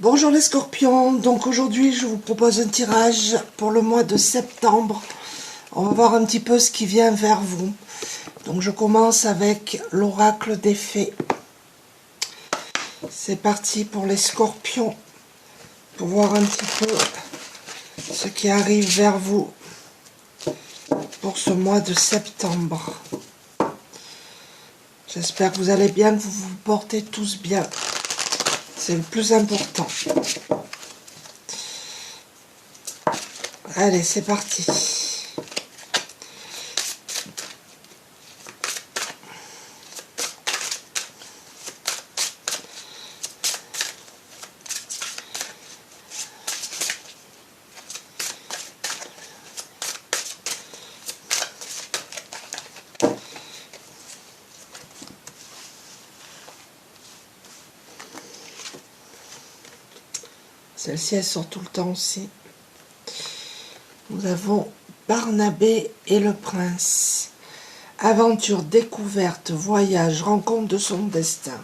Bonjour les scorpions, donc aujourd'hui je vous propose un tirage pour le mois de septembre. On va voir un petit peu ce qui vient vers vous. Donc je commence avec l'oracle des fées. C'est parti pour les scorpions, pour voir un petit peu ce qui arrive vers vous pour ce mois de septembre. J'espère que vous allez bien, que vous vous portez tous bien. C'est le plus important. Allez, c'est parti. Celle-ci, elle sort tout le temps aussi. Nous avons Barnabé et le prince. Aventure, découverte, voyage, rencontre de son destin.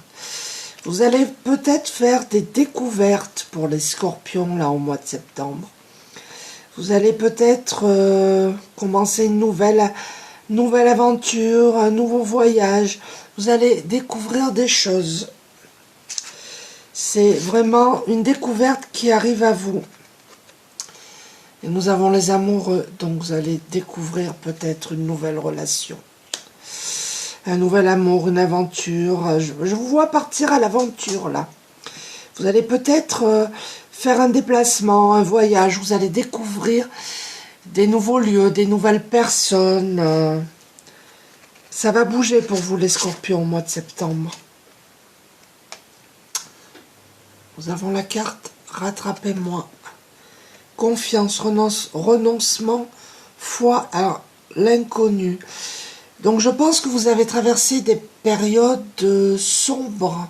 Vous allez peut-être faire des découvertes pour les scorpions là au mois de septembre. Vous allez peut-être commencer une nouvelle aventure, un nouveau voyage. Vous allez découvrir des choses. C'est vraiment une découverte qui arrive à vous. Et nous avons les amoureux, donc vous allez découvrir peut-être une nouvelle relation. Un nouvel amour, une aventure. Je vous vois partir à l'aventure là. Vous allez peut-être faire un déplacement, un voyage. Vous allez découvrir des nouveaux lieux, des nouvelles personnes. Ça va bouger pour vous les scorpions au mois de septembre. Nous avons la carte Rattrapez-moi. Confiance, renoncement, foi à l'inconnu. Donc je pense que vous avez traversé des périodes sombres,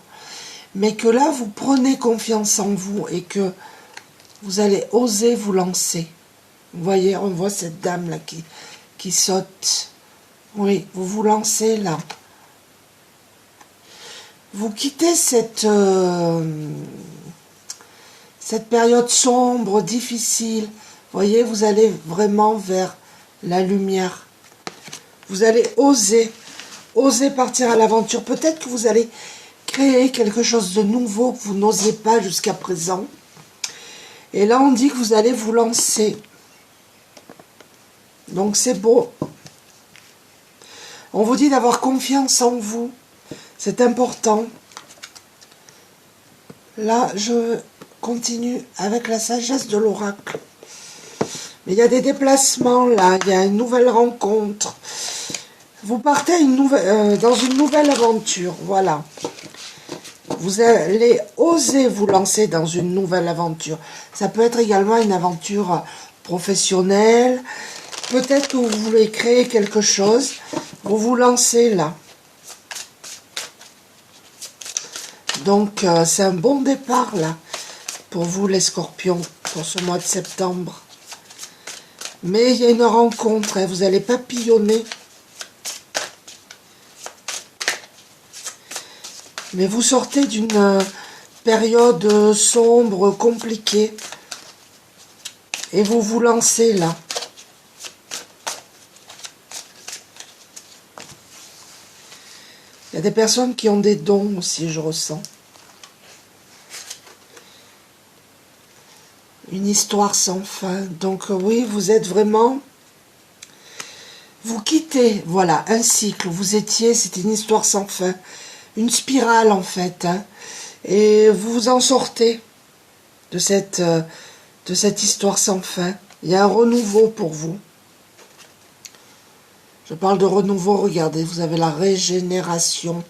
mais que là vous prenez confiance en vous et que vous allez oser vous lancer. Vous voyez, on voit cette dame là qui saute. Oui, vous vous lancez là. Vous quittez cette période sombre, difficile. Vous voyez, vous allez vraiment vers la lumière. Vous allez oser partir à l'aventure. Peut-être que vous allez créer quelque chose de nouveau que vous n'osez pas jusqu'à présent. Et là, on dit que vous allez vous lancer. Donc, c'est beau. On vous dit d'avoir confiance en vous. C'est important. Là, je continue avec la sagesse de l'oracle. Mais il y a des déplacements là, il y a une nouvelle rencontre. Vous partez dans une nouvelle aventure, voilà. Vous allez oser vous lancer dans une nouvelle aventure. Ça peut être également une aventure professionnelle. Peut-être que vous voulez créer quelque chose. Vous vous lancez là. Donc, c'est un bon départ là. Pour vous les scorpions, pour ce mois de septembre. Mais il y a une rencontre, hein, vous allez papillonner. Mais vous sortez d'une période sombre, compliquée. Et vous vous lancez là. Il y a des personnes qui ont des dons aussi, je ressens. Une histoire sans fin. Donc oui, vous êtes vraiment... Vous quittez, voilà, un cycle. Vous étiez, c'était une histoire sans fin. Une spirale en fait. Hein, et vous vous en sortez de cette histoire sans fin. Il y a un renouveau pour vous. Je parle de renouveau, regardez, vous avez la régénération.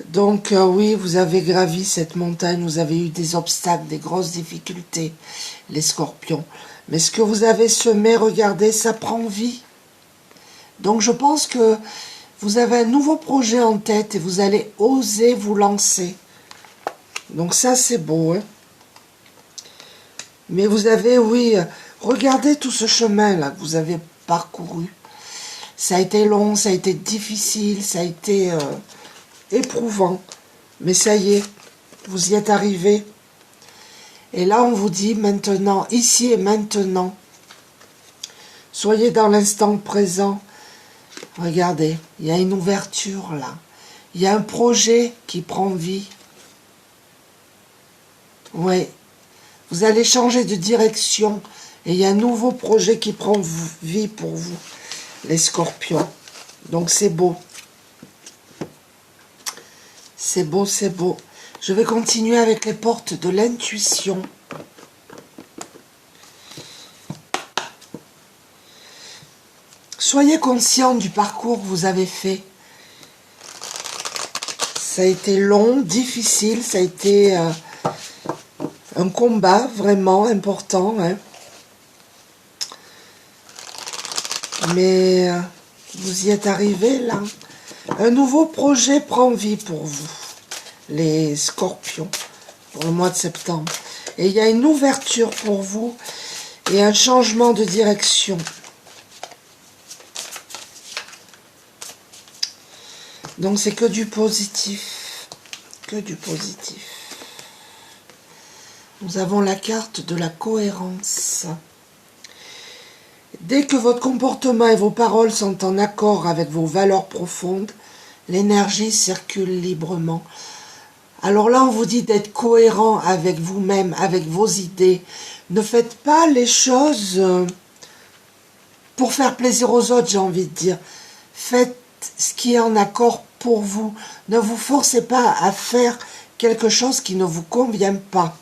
Donc oui, vous avez gravi cette montagne, vous avez eu des obstacles, des grosses difficultés, les scorpions. Mais ce que vous avez semé, regardez, ça prend vie. Donc je pense que vous avez un nouveau projet en tête et vous allez oser vous lancer. Donc ça c'est beau. Hein, mais vous avez, oui, regardez tout ce chemin là que vous avez parcouru. Ça a été long, ça a été difficile, ça a été... éprouvant, mais ça y est, Vous y êtes arrivé. Et là, on vous dit maintenant, ici et maintenant, soyez dans l'instant présent. Regardez, il y a une ouverture là. Il y a un projet qui prend vie. Oui, vous allez changer de direction. Et il y a un nouveau projet qui prend vie pour vous, les scorpions. Donc c'est beau. C'est beau, c'est beau. Je vais continuer avec les portes de l'intuition. Soyez conscient du parcours que vous avez fait. Ça a été long, difficile, ça a été un combat vraiment important. Hein. Mais vous y êtes arrivé là. Un nouveau projet prend vie pour vous, les scorpions, pour le mois de septembre. Et il y a une ouverture pour vous et un changement de direction. Donc c'est que du positif. Que du positif. Nous avons la carte de la cohérence. Dès que votre comportement et vos paroles sont en accord avec vos valeurs profondes, l'énergie circule librement. Alors là, on vous dit d'être cohérent avec vous-même, avec vos idées. Ne faites pas les choses pour faire plaisir aux autres, j'ai envie de dire. Faites ce qui est en accord pour vous. Ne vous forcez pas à faire quelque chose qui ne vous convient pas.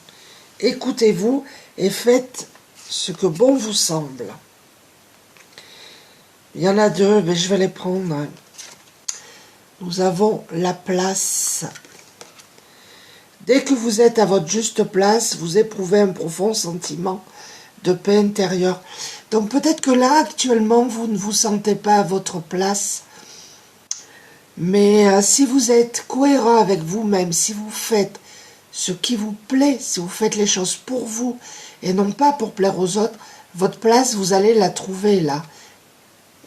Écoutez-vous et faites ce que bon vous semble. Il y en a deux, mais je vais les prendre. Nous avons la place. Dès que vous êtes à votre juste place, vous éprouvez un profond sentiment de paix intérieure. Donc peut-être que là, actuellement, vous ne vous sentez pas à votre place. Mais si vous êtes cohérent avec vous-même, si vous faites ce qui vous plaît, si vous faites les choses pour vous et non pas pour plaire aux autres, votre place, vous allez la trouver là.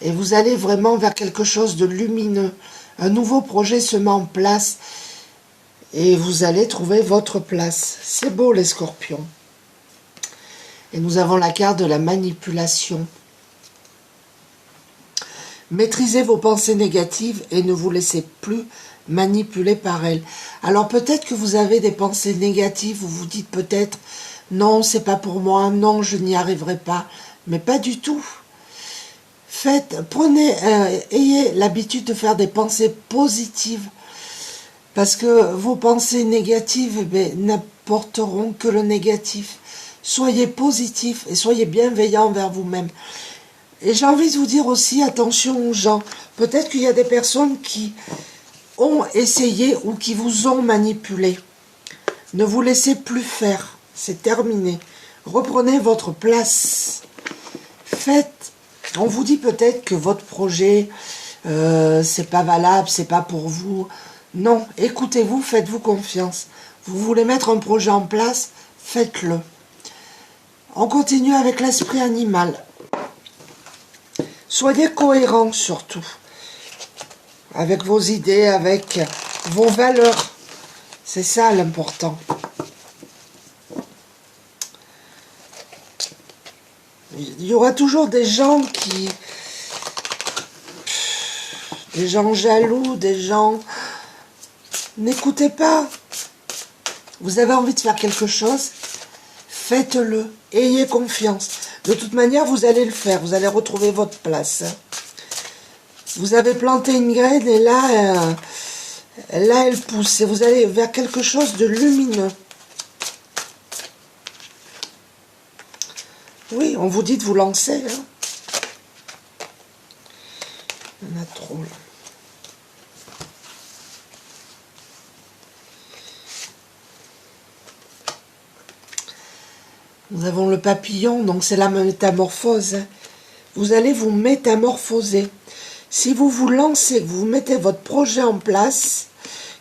Et vous allez vraiment vers quelque chose de lumineux. Un nouveau projet se met en place et vous allez trouver votre place. C'est beau les scorpions. Et nous avons la carte de la manipulation. Maîtrisez vos pensées négatives et ne vous laissez plus manipuler par elles. Alors peut-être que vous avez des pensées négatives, vous vous dites peut-être « Non, c'est pas pour moi, non, je n'y arriverai pas ». Mais pas du tout. Ayez l'habitude de faire des pensées positives. Parce que vos pensées négatives n'apporteront que le négatif. Soyez positif et soyez bienveillant envers vous-même. Et j'ai envie de vous dire aussi, attention aux gens. Peut-être qu'il y a des personnes qui ont essayé ou qui vous ont manipulé. Ne vous laissez plus faire. C'est terminé. Reprenez votre place. Faites. On vous dit peut-être que votre projet, c'est pas valable, c'est pas pour vous. Non, écoutez-vous, faites-vous confiance. Vous voulez mettre un projet en place, faites-le. On continue avec l'esprit animal. Soyez cohérents surtout, avec vos idées, avec vos valeurs. C'est ça l'important. Il y aura toujours des gens des gens jaloux, des gens... N'écoutez pas. Vous avez envie de faire quelque chose, faites-le. Ayez confiance. De toute manière, vous allez le faire. Vous allez retrouver votre place. Vous avez planté une graine et là elle pousse. Et vous allez vers quelque chose de lumineux. Oui, on vous dit de vous lancer. Hein. Il y en a trop là. Nous avons le papillon, donc c'est la métamorphose. Vous allez vous métamorphoser. Si vous vous lancez, que vous mettez votre projet en place,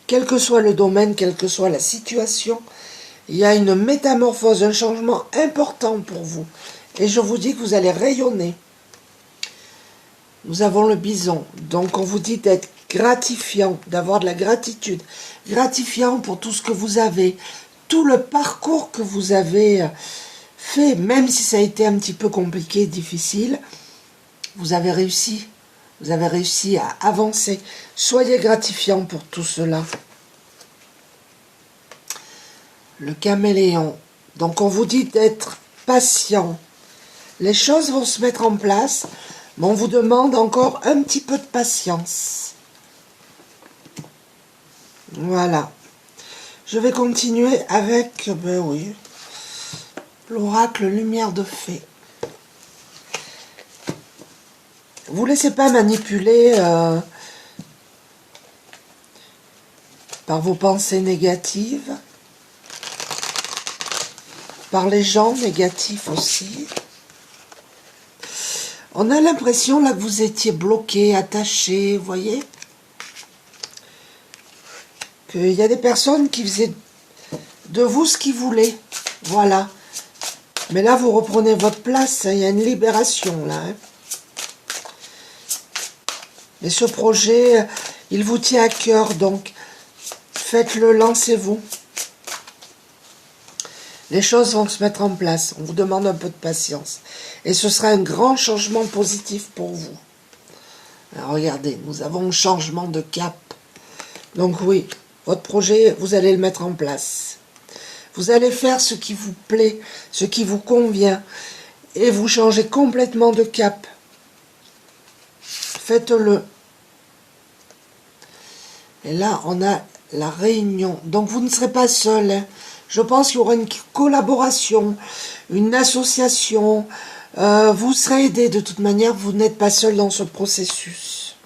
quel que soit le domaine, quelle que soit la situation, il y a une métamorphose, un changement important pour vous. Et je vous dis que vous allez rayonner. Nous avons le bison, donc on vous dit d'être gratifiant, d'avoir de la gratitude, gratifiant pour tout ce que vous avez, tout le parcours que vous avez fait, même si ça a été un petit peu compliqué, difficile, vous avez réussi à avancer. Soyez gratifiant pour tout cela. Le caméléon. Donc on vous dit d'être patient. Les choses vont se mettre en place, mais on vous demande encore un petit peu de patience. Voilà. Je vais continuer avec, ben oui, l'oracle Lumière de Fée. Vous ne laissez pas manipuler par vos pensées négatives, par les gens négatifs aussi. On a l'impression là que vous étiez bloqué, attaché, vous voyez, qu'il y a des personnes qui faisaient de vous ce qu'ils voulaient, voilà. Mais là, vous reprenez votre place, hein, il y a une libération là. Hein. Mais ce projet, il vous tient à cœur, donc faites-le, lancez-vous. Les choses vont se mettre en place. On vous demande un peu de patience. Et ce sera un grand changement positif pour vous. Alors regardez, nous avons un changement de cap. Donc oui, votre projet, vous allez le mettre en place. Vous allez faire ce qui vous plaît, ce qui vous convient. Et vous changez complètement de cap. Faites-le. Et là, on a la réunion. Donc vous ne serez pas seul, hein. Je pense qu'il y aura une collaboration, une association. Vous serez aidé de toute manière, vous n'êtes pas seul dans ce processus.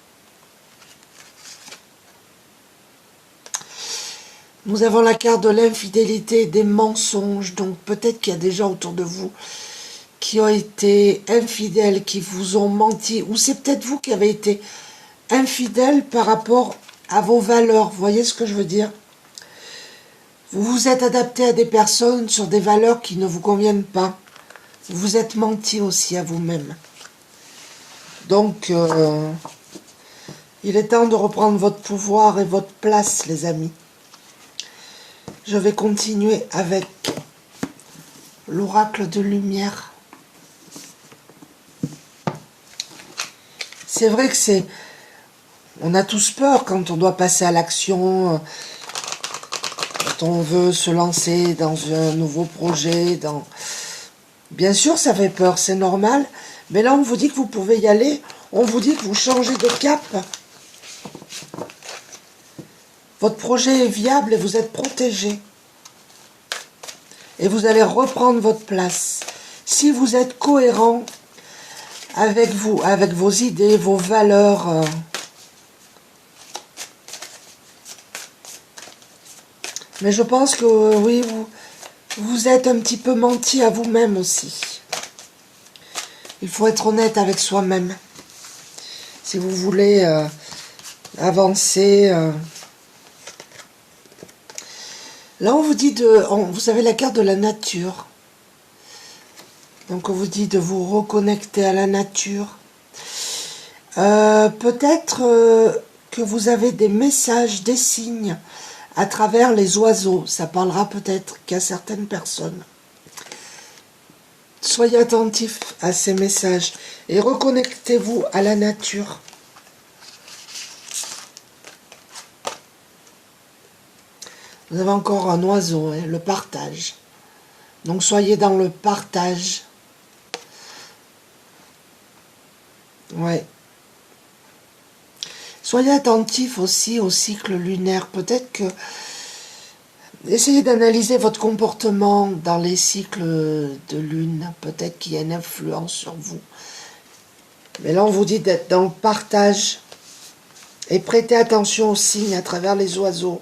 Nous avons la carte de l'infidélité et des mensonges. Donc peut-être qu'il y a des gens autour de vous qui ont été infidèles, qui vous ont menti. Ou c'est peut-être vous qui avez été infidèle par rapport à vos valeurs. Vous voyez ce que je veux dire ? Vous vous êtes adapté à des personnes sur des valeurs qui ne vous conviennent pas. Vous vous êtes menti aussi à vous-même. Donc, il est temps de reprendre votre pouvoir et votre place, les amis. Je vais continuer avec l'oracle de lumière. C'est vrai que c'est... On a tous peur quand on doit passer à l'action... on veut se lancer dans un nouveau projet, Bien sûr, ça fait peur, c'est normal, mais là, on vous dit que vous pouvez y aller, on vous dit que vous changez de cap. Votre projet est viable et vous êtes protégé. Et vous allez reprendre votre place. Si vous êtes cohérent avec vous, avec vos idées, vos valeurs... Mais je pense que, oui, vous êtes un petit peu menti à vous-même aussi. Il faut être honnête avec soi-même. Si vous voulez avancer... Là, on vous dit vous avez la carte de la nature. Donc, on vous dit de vous reconnecter à la nature. Peut-être que vous avez des messages, des signes... à travers les oiseaux, ça parlera peut-être qu'à certaines personnes. Soyez attentifs à ces messages et reconnectez-vous à la nature. Vous avez encore un oiseau, hein, le partage. Donc soyez dans le partage. Ouais. Soyez attentifs aussi au cycle lunaire. Peut-être que... Essayez d'analyser votre comportement dans les cycles de lune. Peut-être qu'il y a une influence sur vous. Mais là, on vous dit d'être dans le partage. Et prêtez attention aux signes à travers les oiseaux.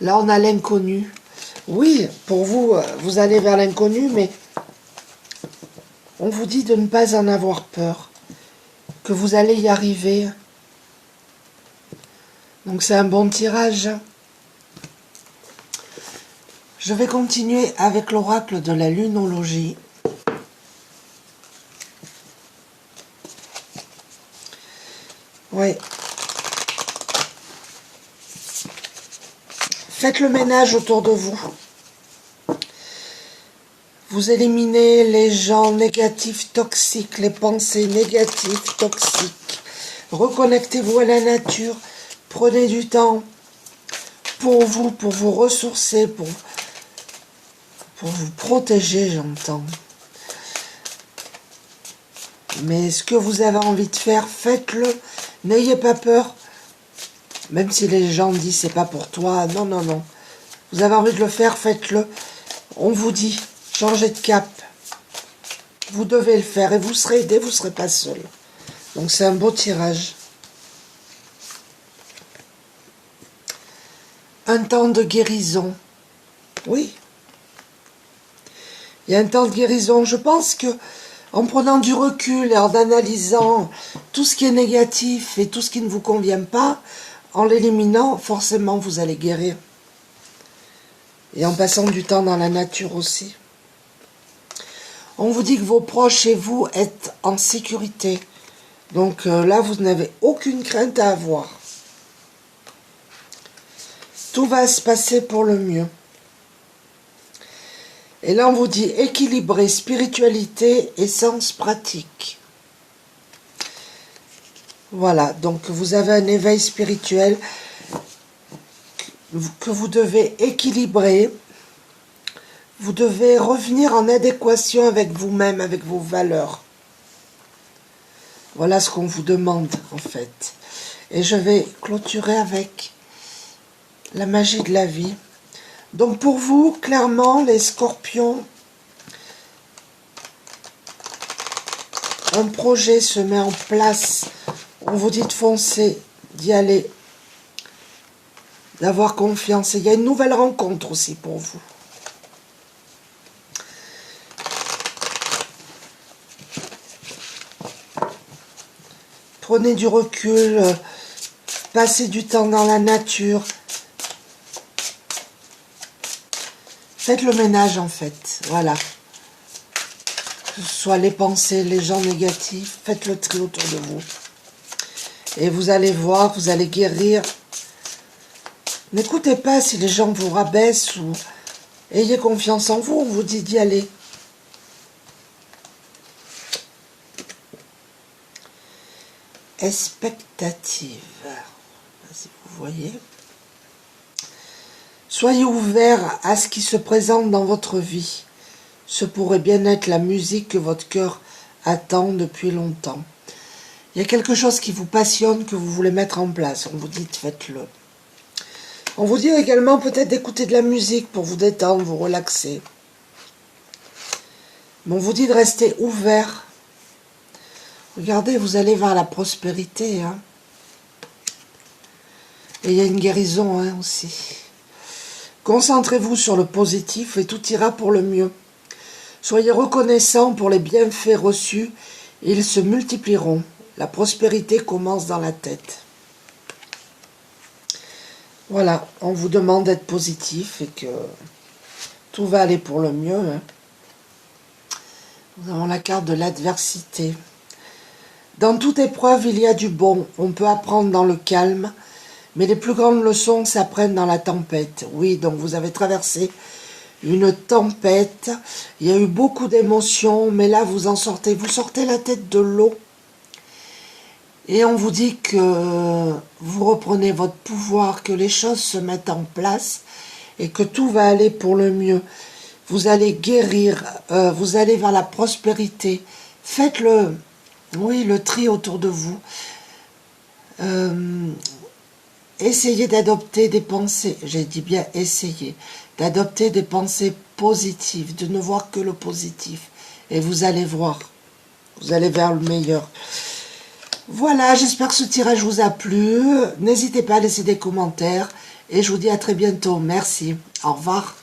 Là, on a l'inconnu. Oui, pour vous, vous allez vers l'inconnu, mais on vous dit de ne pas en avoir peur. Que vous allez y arriver. Donc c'est un bon tirage. Je vais continuer avec l'oracle de la lunologie. Oui. Faites le ménage autour de vous. Vous éliminez les gens négatifs, toxiques, les pensées négatives, toxiques. Reconnectez-vous à la nature. Prenez du temps pour vous ressourcer, pour vous protéger, j'entends. Mais ce que vous avez envie de faire, faites-le. N'ayez pas peur. Même si les gens disent c'est pas pour toi. Non, non, non. Vous avez envie de le faire, faites-le. On vous dit, changez de cap. Vous devez le faire et vous serez aidé, vous ne serez pas seul. Donc c'est un beau tirage. Un temps de guérison. Oui. Il y a un temps de guérison. Je pense que en prenant du recul et en analysant tout ce qui est négatif et tout ce qui ne vous convient pas, en l'éliminant, forcément vous allez guérir. Et en passant du temps dans la nature aussi. On vous dit que vos proches et vous êtes en sécurité. Donc là, vous n'avez aucune crainte à avoir. Tout va se passer pour le mieux. Et là, on vous dit équilibrer spiritualité et sens pratique. Voilà, donc vous avez un éveil spirituel que vous devez équilibrer. Vous devez revenir en adéquation avec vous-même, avec vos valeurs. Voilà ce qu'on vous demande, en fait. Et je vais clôturer avec la magie de la vie. Donc pour vous, clairement, les scorpions, un projet se met en place. On vous dit de foncer, d'y aller, d'avoir confiance. Et il y a une nouvelle rencontre aussi pour vous. Prenez du recul, passez du temps dans la nature. Faites le ménage en fait, voilà. Que ce soit les pensées, les gens négatifs, faites le tri autour de vous. Et vous allez voir, vous allez guérir. N'écoutez pas si les gens vous rabaissent ou ayez confiance en vous, on vous dit d'y aller. Expectative. Si vous voyez. Soyez ouverts à ce qui se présente dans votre vie. Ce pourrait bien être la musique que votre cœur attend depuis longtemps. Il y a quelque chose qui vous passionne, que vous voulez mettre en place. On vous dit, faites-le. On vous dit également peut-être d'écouter de la musique pour vous détendre, vous relaxer. Mais on vous dit de rester ouvert. Regardez, vous allez vers la prospérité. Hein. Et il y a une guérison hein, aussi. Concentrez-vous sur le positif et tout ira pour le mieux. Soyez reconnaissants pour les bienfaits reçus et ils se multiplieront. La prospérité commence dans la tête. Voilà, on vous demande d'être positif et que tout va aller pour le mieux. Hein. Nous avons la carte de l'adversité. Dans toute épreuve, il y a du bon. On peut apprendre dans le calme, mais les plus grandes leçons s'apprennent dans la tempête. Oui, donc vous avez traversé une tempête. Il y a eu beaucoup d'émotions, mais là, vous en sortez. Vous sortez la tête de l'eau. Et on vous dit que vous reprenez votre pouvoir, que les choses se mettent en place et que tout va aller pour le mieux. Vous allez guérir, vous allez vers la prospérité. Faites le tri autour de vous. Essayez d'adopter des pensées, j'ai dit bien essayez, d'adopter des pensées positives, de ne voir que le positif. Et vous allez voir, vous allez vers le meilleur. Voilà, j'espère que ce tirage vous a plu. N'hésitez pas à laisser des commentaires. Et je vous dis à très bientôt. Merci. Au revoir.